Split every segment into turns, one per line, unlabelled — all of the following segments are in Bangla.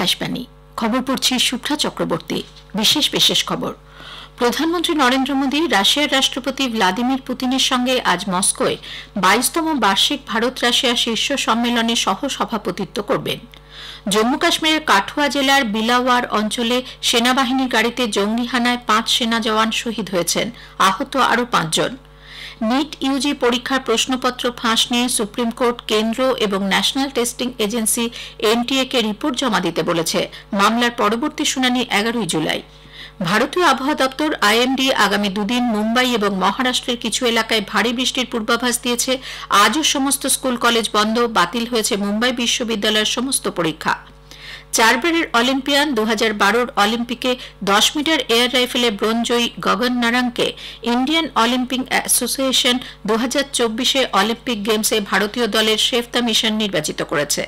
আকাশবাণী খবর পড়ছি শুভ্রা চক্রবর্তী। বিশেষ খবর। প্রধানমন্ত্রী নরেন্দ্র মোদী রাশিয়ার রাষ্ট্রপতি ভ্লাদিমির পুতিনের সঙ্গে আজ মস্কোয় 22তম বার্ষিক ভারত রাশিয়া শীর্ষ সম্মেলনে সহ সভাপতিত্ব করবেন। জম্মু কাশ্মীরের কাঠুয়া জেলার বিলাওয়ার অঞ্চলে সেনাবাহিনীর গাড়িতে জঙ্গি হানায় 5 সেনা জওয়ান শহীদ হয়েছেন, আহত আরও 5 জন। নিট ইউজি পরীক্ষার প্রশ্নপত্র ফাঁস নিয়ে সুপ্রিম কোর্ট কেন্দ্র এবং ন্যাশনাল টেস্টিং এজেন্সি এনটিএ কে রিপোর্ট জমা দিতে বলেছে। মামলার পরবর্তী শুনানি 11 জুলাই। ভারতীয় আবহাওয়া দপ্তর আইএমডি আগামী দুদিন মুম্বাই এবং মহারাষ্ট্রের কিছু এলাকায় ভারী বৃষ্টির পূর্বাভাস দিয়েছে। আজও সমস্ত স্কুল কলেজ বন্ধ, বাতিল হয়েছে মুম্বাই বিশ্ববিদ্যালয়ের সমস্ত পরীক্ষা। 4 বারের অলিম্পিয়ান 2012 অলিম্পিকে 10 মিটার এয়ার রাইফেলে ব্রোঞ্জ জয়ী গগন নারাঙ্গকে ইন্ডিয়ান অলিম্পিক অ্যাসোসিয়েশন 2024 অলিম্পিক গেমসে ভারতীয় দলের শেফ দ্য মিশন নির্বাচিত করেছে।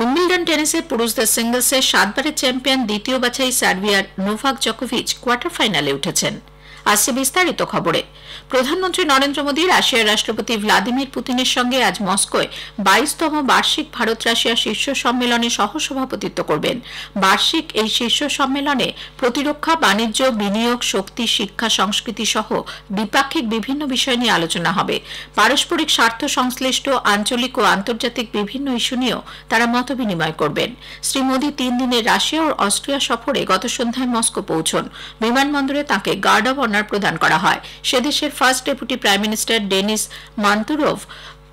উইম্বলডন টেনিসে পুরুষদের সিঙ্গলসে 7 বারের চ্যাম্পিয়ন দ্বিতীয় বাছাই সার্বিয়ার নোভাক জকোভিচ কোয়ার্টার ফাইনালে উঠেছেন। আসছে বিস্তারিত খবরে। প্রধানমন্ত্রী নরেন্দ্র মোদী রাশিয়ার রাষ্ট্রপতি ভ্লাদিমির পুতিনের সঙ্গে আজ মস্কোয় 22তম বার্ষিক ভারত রাশিয়া শীর্ষ সম্মেলনে সহ সভাপতিত্ব করবেন। বার্ষিক এই শীর্ষ সম্মেলনে প্রতিরক্ষা, বাণিজ্য, বিনিয়োগ, শক্তি, শিক্ষা, সংস্কৃতি সহ দ্বিপাক্ষিক বিভিন্ন বিষয় নিয়ে আলোচনা হবে। পারস্পরিক স্বার্থ সংশ্লিষ্ট আঞ্চলিক ও আন্তর্জাতিক বিভিন্ন ইস্যু নিয়েও তারা মত বিনিময় করবেন। শ্রী মোদী 3 দিনের রাশিয়া ও অস্ট্রিয়া সফরে গত সন্ধ্যায় মস্কো পৌঁছন। বিমানবন্দরে তাঁকে গার্ড অব অনার প্রদান করা হয়। সে দেশের first deputy prime minister Denis Manturov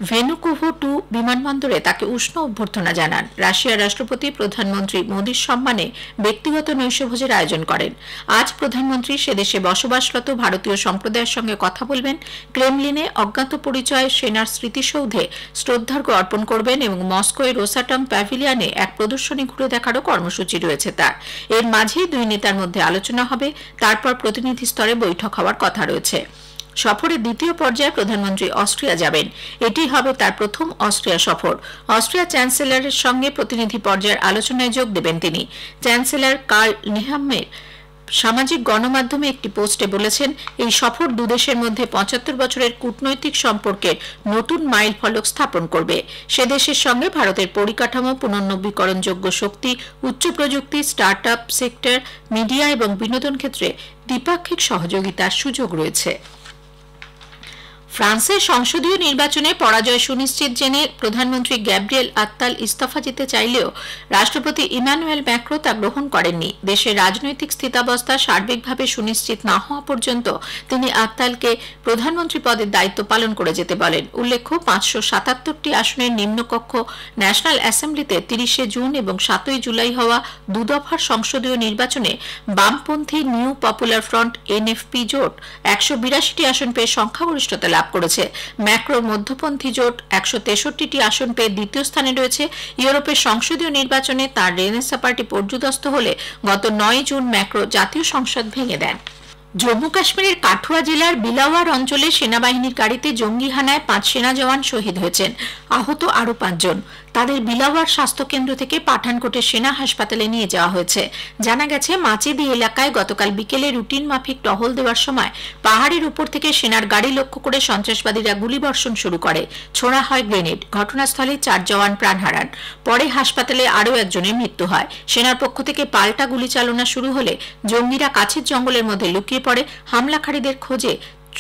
Vnukovo 2 বিমানবন্দরে তাকে উষ্ণ অভ্যর্থনা জানান। রাশিয়ার রাষ্ট্রপতি প্রধানমন্ত্রী মোদীর সম্মানে ব্যক্তিগত নৈশভোজের আয়োজন করেন। আজ প্রধানমন্ত্রী সে দেশে বসবাসরত ভারতীয় সম্প্রদায়ের সঙ্গে কথা বলবেন। ক্রেমলিনে অজ্ঞাত পরিচয় সেনার স্মৃতিসৌধে শ্রদ্ধার্ঘ্য অর্পণ করবেন এবং মস্কোয় রোসাটম প্যাভিলিয়নে এক প্রদর্শনী ঘুরে দেখারও কর্মসূচি রয়েছে তার। এর মাঝেই 2 নেতার মধ্যে আলোচনা হবে, তারপর প্রতিনিধি স্তরে বৈঠক হওয়ার কথা রয়েছে। সফরের দ্বিতীয় পর্যায়ে প্রধানমন্ত্রী অস্ট্রিয়া যাবেন। এটি হবে তার প্রথম অস্ট্রিয়া সফর। অস্ট্রিয়া চ্যান্সেলরের সঙ্গে প্রতিনিধি পর্যায়ের আলোচনায় যোগ দেবেন তিনি। চ্যান্সেলর কার্ল নেহামের সামাজিক গণমাধ্যমে একটি পোস্টে বলেছেন, এই সফর দুদেশের মধ্যে 75 বছরের কূটনৈতিক সম্পর্কের নতুন মাইল ফলক স্থাপন করবে। সে দেশের সঙ্গে ভারতের পরিকাঠামো, পুনর্নবীকরণযোগ্য শক্তি, উচ্চ প্রযুক্তি, স্টার্ট আপ সেক্টর, মিডিয়া এবং বিনোদন ক্ষেত্রে দ্বিপাক্ষিক সহযোগিতার সুযোগ রয়েছে। ফ্রান্সের সংসদীয় নির্বাচনে পরাজয় সুনিশ্চিত জেনে প্রধানমন্ত্রী গ্যাব্রিয়েল আত্তাল ইস্তফা দিতে চাইলেও রাষ্ট্রপতি ইমানুয়েল ম্যাক্রো তা গ্রহণ করেননি। দেশের রাজনৈতিক স্থিতাবস্থা সার্বিকভাবে সুনিশ্চিত না হওয়া পর্যন্ত তিনি আত্তালকে প্রধানমন্ত্রী পদের দায়িত্ব পালন করে যেতে বলেন। উল্লেখ্য, 577টি আসনের নিম্নকক্ষ ন্যাশনাল অ্যাসেম্বলিতে 30 জুন এবং 7 জুলাই হওয়া 2 দফার সংসদীয় নির্বাচনে বামপন্থী নিউ পপুলার ফ্রন্ট এনএফপি জোট 182টি আসন পেয়ে সংখ্যাগরিষ্ঠতা লাভ করেছে। ম্যাক্রোর মধ্যপন্থী জোট 163টি আসন পেয়ে দ্বিতীয় স্থানে রয়েছে। ইউরোপের সংসদীয় নির্বাচনে তার রেনেসা পার্টি পর্যুদস্ত হলে গত 9 জুন ম্যাক্রো জাতীয় সংসদ ভেঙে দেন। জম্মু কাশ্মীরের কাঠুয়া জেলার বিলাওয়ার অঞ্চলে সেনাবাহিনীর গাড়িতে জঙ্গি হানায় 5 সেনা জওয়ান শহীদ হয়েছেন, আহত আরও 5 জন। তাদের বিলাওয়ার স্বাস্থ্যকেন্দ্র থেকে পাঠানকোটের সেনা হাসপাতালে নিয়ে যাওয়া হয়েছে। জানা গেছে, মাচিদি এলাকায় গতকাল বিকেলে রুটিন মাফিক টহল দেওয়ার সময় পাহাড়ের উপর থেকে সেনার গাড়ি লক্ষ্য করে সন্ত্রাসবাদীরা গুলিবর্ষণ শুরু করে। ছোড়া হয় গ্রেনেড। ঘটনাস্থলে 4 জওয়ান প্রাণ হারান। পরে হাসপাতালে আরও একজনের মৃত্যু হয়। সেনার পক্ষ থেকে পাল্টা গুলি চালনা শুরু হলে জঙ্গিরা কাছের জঙ্গলের মধ্যে লুকিয়ে পড়ে। হামলাকারীদের খোঁজে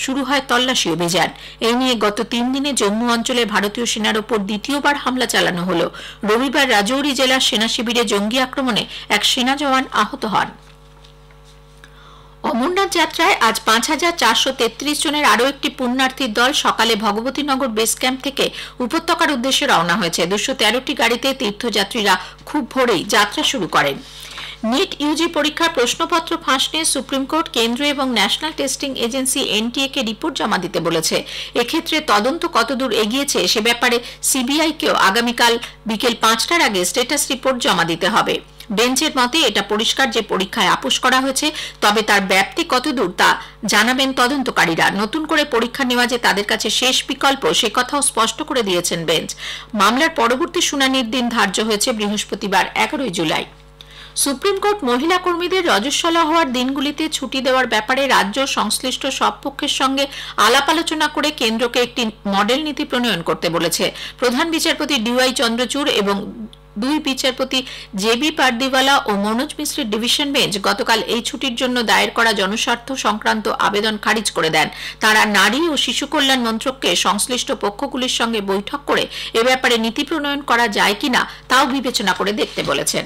শুরু হয় তল্লাশি অভিযান। এই নিয়ে গত 3 দিনে জম্মু অঞ্চলে ভারতীয় সেনার ওপর দ্বিতীয়বার হামলা চালানো হলো। রবিবার রাজৌরি জেলার সেনা শিবিরে জঙ্গি আক্রমণে এক সেনা জওয়ান আহত হন। অমরনাথ যাত্রায় আজ 5433 জনের আরও একটি পুণ্যার্থীর দল সকালে ভগবতীনগর বেস ক্যাম্প থেকে উপত্যকার উদ্দেশ্যে রওনা হয়েছে। 213টি গাড়িতে তীর্থযাত্রীরা খুব ভোরেই যাত্রা শুরু করেন। নিট ইউজি পরীক্ষার প্রশ্নপত্র ফাঁস নিয়ে সুপ্রিম কোর্ট কেন্দ্র এবং ন্যাশনাল টেস্টিং এজেন্সি এনটিএ কে রিপোর্ট জমা দিতে বলেছে। এক্ষেত্রে তদন্ত কতদূর এগিয়েছে সে ব্যাপারে সিবিআইকেও আগামীকাল বিকেল 5টার আগে স্ট্যাটাস রিপোর্ট জমা দিতে হবে। বেঞ্চের মতে এটা পরিষ্কার যে পরীক্ষায় আপোষ করা হয়েছে, তবে তার ব্যাপ্তি কতদূর তা জানাবেন তদন্তকারীরা। নতুন করে পরীক্ষা নেওয়া যে তাদের কাছে শেষ বিকল্প সে কথাও স্পষ্ট করে দিয়েছেন বেঞ্চ। মামলার পরবর্তী শুনানির দিন ধার্য হয়েছে বৃহস্পতিবার 11 জুলাই। সুপ্রিম কোর্ট মহিলা কর্মীদের রজস্বলা হওয়ার দিনগুলিতে ছুটি দেওয়ার ব্যাপারে রাজ্য সংশ্লিষ্ট সব পক্ষের সঙ্গে আলাপ আলোচনা করে কেন্দ্রকে একটি মডেল নীতি প্রণয়ন করতে বলেছে। প্রধান বিচারপতি ডিওয়াই চন্দ্রচূড় এবং দুই বিচারপতি জেবি পারদিওয়ালা ও মনোজ মিশ্রের ডিভিশন বেঞ্চ গতকাল এই ছুটির জন্য দায়ের করা জনস্বার্থ সংক্রান্ত আবেদন খারিজ করে দেন। তারা নারী ও শিশু কল্যাণ মন্ত্রককে সংশ্লিষ্ট পক্ষগুলির সঙ্গে বৈঠক করে এ ব্যাপারে নীতি প্রণয়ন করা যায় কিনা তাও বিবেচনা করে দেখতে বলেছেন।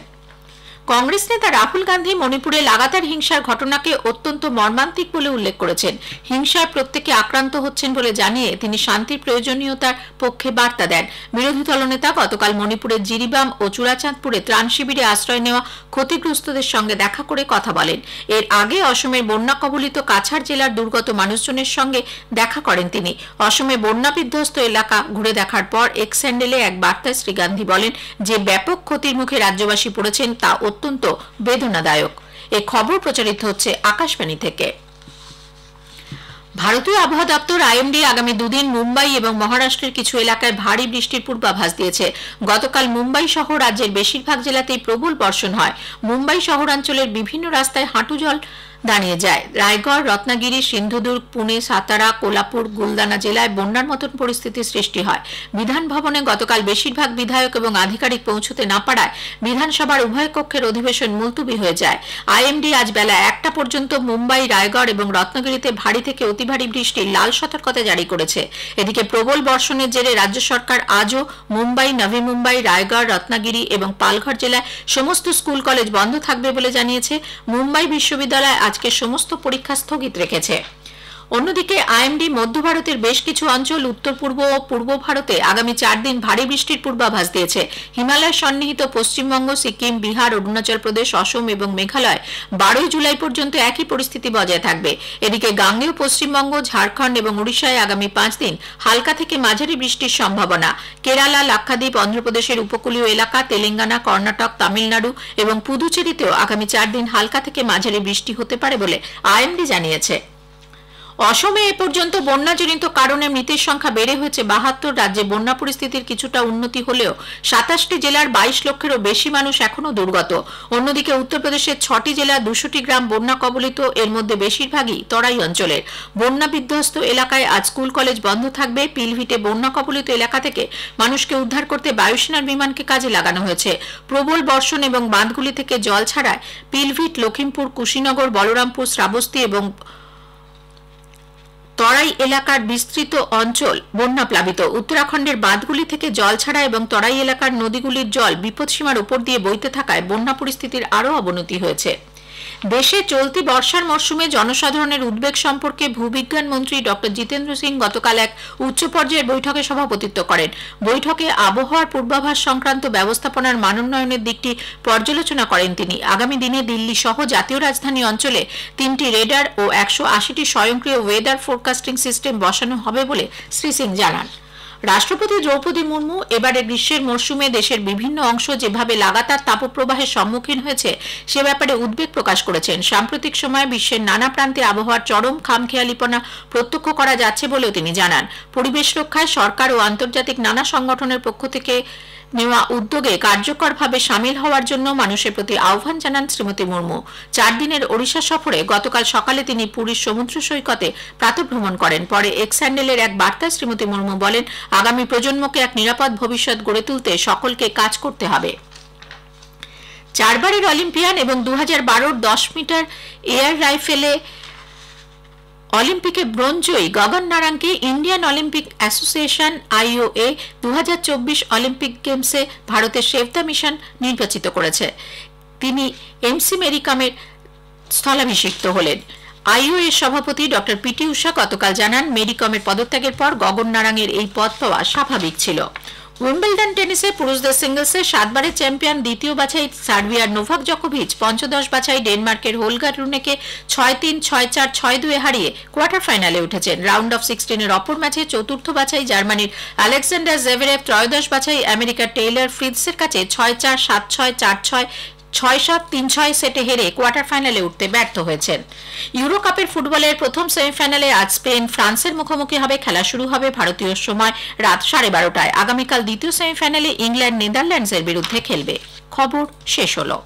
কংগ্রেস নেতা রাহুল গান্ধী মণিপুরে লাগাতার হিংসার ঘটনাকে অত্যন্ত মর্মান্তিক বলে উল্লেখ করেছেন। হিংসায় প্রত্যেকে আক্রান্ত হচ্ছেন বলে জানিয়ে তিনি শান্তির প্রয়োজনীয়তার পক্ষে বার্তা দেন। বিরোধী দলনেতা গতকাল মণিপুরের জিরিবাম ও চূড়াচাঁদপুরে ত্রাণ শিবিরে আশ্রয় নেওয়া ক্ষতিগ্রস্তদের সঙ্গে দেখা করে কথা বলেন। এর আগে অসমের বন্যা কবলিত কাছাড় জেলার দুর্গত মানুষজনের সঙ্গে দেখা করেন তিনি। অসমে বন্যা বিধ্বস্ত এলাকা ঘুরে দেখার পর এক্স হ্যান্ডেলে এক বার্তায় শ্রী গান্ধী বলেন যে ব্যাপক ক্ষতির মুখে রাজ্যবাসী পড়েছেন তা অত্যন্ত বেদনাদায়ক। এই খবর প্রচারিত হচ্ছে আকাশবাণী থেকে। ভারতীয় আবহাওয়া দপ্তর আইএমডি আগামী দুদিন মুম্বাই এবং মহারাষ্ট্রের কিছু এলাকায় ভারী বৃষ্টির পূর্বাভাস দিয়েছে। গতকাল মুম্বাই সহ রাজ্যের বেশিরভাগ জেলাতেই প্রবল বর্ষণ হয়। মুম্বাই শহরাঞ্চলের বিভিন্ন রাস্তায় হাঁটু জল দাঁড়িয়ে যায়। রায়গড়, রত্নাগিরি, সিন্ধুদুর্গ, পুনে, সাতারা, কোলাপুর, গুলদানা জেলায় বন্যার মতন পরিস্থিতির সৃষ্টি হয়। বিধান ভবনে গতকাল বেশিরভাগ বিধায়ক এবং আধিকারিক পৌঁছতে না পারায় বিধানসভার উভয় কক্ষের অধিবেশন মুলতুবি হয়ে যায়। আইএমডি আজ বেলা 1টা পর্যন্ত মুম্বাই, রায়গড় এবং রত্নাগিরিতে ভারী থেকে অতি ভারী বৃষ্টির লাল সতর্কতা জারি করেছে। এদিকে প্রবল বর্ষণের জেরে রাজ্য সরকার আজও মুম্বাই, নভি মুম্বাই, রায়গড়, রত্নাগিরি এবং পালঘর জেলায় সমস্ত স্কুল কলেজ বন্ধ থাকবে বলে জানিয়েছে। মুম্বাই বিশ্ববিদ্যালয় আজকে সমস্ত পরীক্ষা স্থগিত রেখেছে। অন্যদিকে আইএমডি মধ্য ভারতের বেশ কিছু অঞ্চল, উত্তর পূর্ব ও পূর্ব ভারতে আগামী 4 দিন ভারী বৃষ্টির পূর্বাভাস দিয়েছে। হিমালয় সন্নিহিত পশ্চিমবঙ্গ, সিকিম, বিহার, অরুণাচল প্রদেশ, অসম এবং মেঘালয় 12 জুলাই পর্যন্ত একই পরিস্থিতি বজায় থাকবে। এদিকে গাঙ্গেয় পশ্চিমবঙ্গ, ঝাড়খণ্ড এবং উড়িষ্যায় আগামী 5 দিন হালকা থেকে মাঝারি বৃষ্টির সম্ভাবনা। কেরালা, লাক্ষাদ্বীপ, অন্ধ্রপ্রদেশের উপকূলীয় এলাকা, তেলেঙ্গানা, কর্ণাটক, তামিলনাড়ু এবং পুদুচেরিতেও আগামী 4 দিন হালকা থেকে মাঝারি বৃষ্টি হতে পারে বলে আইএমডি জানিয়েছে। অসমে এ পর্যন্ত বন্যাজনিত কারণে মৃতের সংখ্যা বেড়ে হয়েছে 72। রাজ্যে বন্যা পরিস্থিতির কিছুটা উন্নতি হলেও 27টি জেলার 22 লক্ষেরও বেশি মানুষ এখনো দুর্গত। অন্যদিকে উত্তরপ্রদেশের 6টি জেলা, 200টি গ্রাম বন্যা কবলিত, এর মধ্যে বেশিরভাগই তরাই অঞ্চলের। বন্যা বিধ্বস্ত এলাকায় আজ স্কুল কলেজ বন্ধ থাকবে। পিলভিটে বন্যা কবলিত এলাকা থেকে মানুষকে উদ্ধার করতে বায়ুসেনার বিমানকে কাজে লাগানো হয়েছে। প্রবল বর্ষণ এবং বাঁধগুলি থেকে জল ছাড়ায় পিলভিট, লখিমপুর, কুশীনগর, বলরামপুর, শ্রাবস্তি এবং তরাই এলাকার বিস্তৃত অঞ্চল বন্যা প্লাবিত। উত্তরাখণ্ডের বাঁধগুলি থেকে জল ছাড়া এবং তরাই এলাকার নদীগুলির জল বিপদসীমার উপর দিয়ে বইতে থাকায় বন্যা পরিস্থিতির আরও অবনতি হয়েছে। দেশে চলতি বর্ষার মরশুমে জনসাধারণের উদ্বেগ সম্পর্কে ভূবিজ্ঞান মন্ত্রী ডক্টর জিতেন্দ্র সিং গতকাল এক উচ্চ পর্যায়ের বৈঠকে সভাপতিত্ব করেন। বৈঠকে আবহাওয়ার পূর্বাভাস সংক্রান্ত ব্যবস্থাপনার মানোন্নয়নের দিকটি পর্যালোচনা করেন তিনি। আগামী দিনে দিল্লি সহ জাতীয় রাজধানী অঞ্চলে 3টি রেডার ও 180টি স্বয়ংক্রিয় ওয়েদার ফোরকাস্টিং সিস্টেম বসানো হবে বলে শ্রী সিং জানান। রাষ্ট্রপতি দ্রৌপদী মুর্মু এবারে গ্রীষ্মের মরশুমে দেশের বিভিন্ন অংশ যেভাবে লাগাতার তাপপ্রবাহের সম্মুখীন হয়েছে সে ব্যাপারে উদ্বেগ প্রকাশ করেছেন। সাম্প্রতিক সময়ে বিশ্বের নানা প্রান্তে আবহাওয়ার চরম খামখেয়ালিপনা প্রত্যক্ষ করা যাচ্ছে বলেও তিনি জানান। পরিবেশ রক্ষায় সরকার ও আন্তর্জাতিক নানা সংগঠনের পক্ষ থেকে নেওয়া উদ্যোগে কার্যকরভাবে সামিল হওয়ার জন্য মানুষের প্রতি আহ্বান জানান শ্রীমতী মুর্মু। 4 দিনের ওড়িশা সফরে গতকাল সকালে তিনি পুরীর সমুদ্র সৈকতে প্রাতঃভ্রমণ করেন। পরে এক্স হ্যান্ডেলের এক বার্তায় শ্রীমতী মুর্মু বলেন, আগামী প্রজন্মকে এক নিরাপদ ভবিষ্যৎ গড়ে তুলতে সকলকে কাজ করতে হবে। 4 বারের অলিম্পিয়ান এবং 2012 10 মিটার এয়ার রাইফেলে অলিম্পিকে ব্রোঞ্জ জয়ী গগন নারাঙ্গকে Indian Olympic Association IOA 2024 Olympic গেমসে ভারতের সেভদা মিশন নির্বাচিত করেছে। তিনি MC মেরিকমের স্থলাভিষিক্ত হলেন। IOA সভাপতি ডক্টর পিটি উষা গতকাল জানান, মেরিকমের পদত্যাগের পর গগন নারাঙ্গের এই পদ পাওয়া স্বাভাবিক ছিল। উইম্বলডন টেনিসে পুরুষদের সিঙ্গলসে 7 বারের চ্যাম্পিয়ন দ্বিতীয় বাছাই সার্বিয়ার নোভাক জকোভিচ পঞ্চদশ বাছাই ডেনমার্কের হোলগার রুনেকে 6-3, 6-4, 6-2 হারিয়ে কোয়ার্টার ফাইনালে উঠেছেন। রাউন্ড অফ 16-এর অপর ম্যাচে চতুর্থ বাছাই জার্মানির আলেকজান্ডার জেভেরেভ ত্রয়োদশ বাছাই আমেরিকার টেইলর ফ্রিটসের কাছে 6-4, 7-6, 4-6, 6-7, 3-6 সেটে হেরে কোয়ার্টার ফাইনালে উঠতে ব্যর্থ হয়েছেন। ইউরো কাপের ফুটবলের প্রথম সেমিফাইনালে আজ স্পেন ফ্রান্সের মুখোমুখি হবে। খেলা শুরু হবে ভারতীয় সময় রাত 12:30টায়। আগামীকাল দ্বিতীয় সেমিফাইনালে ইংল্যান্ড নেদারল্যান্ডসের বিরুদ্ধে খেলবে। খবর শেষ হলো।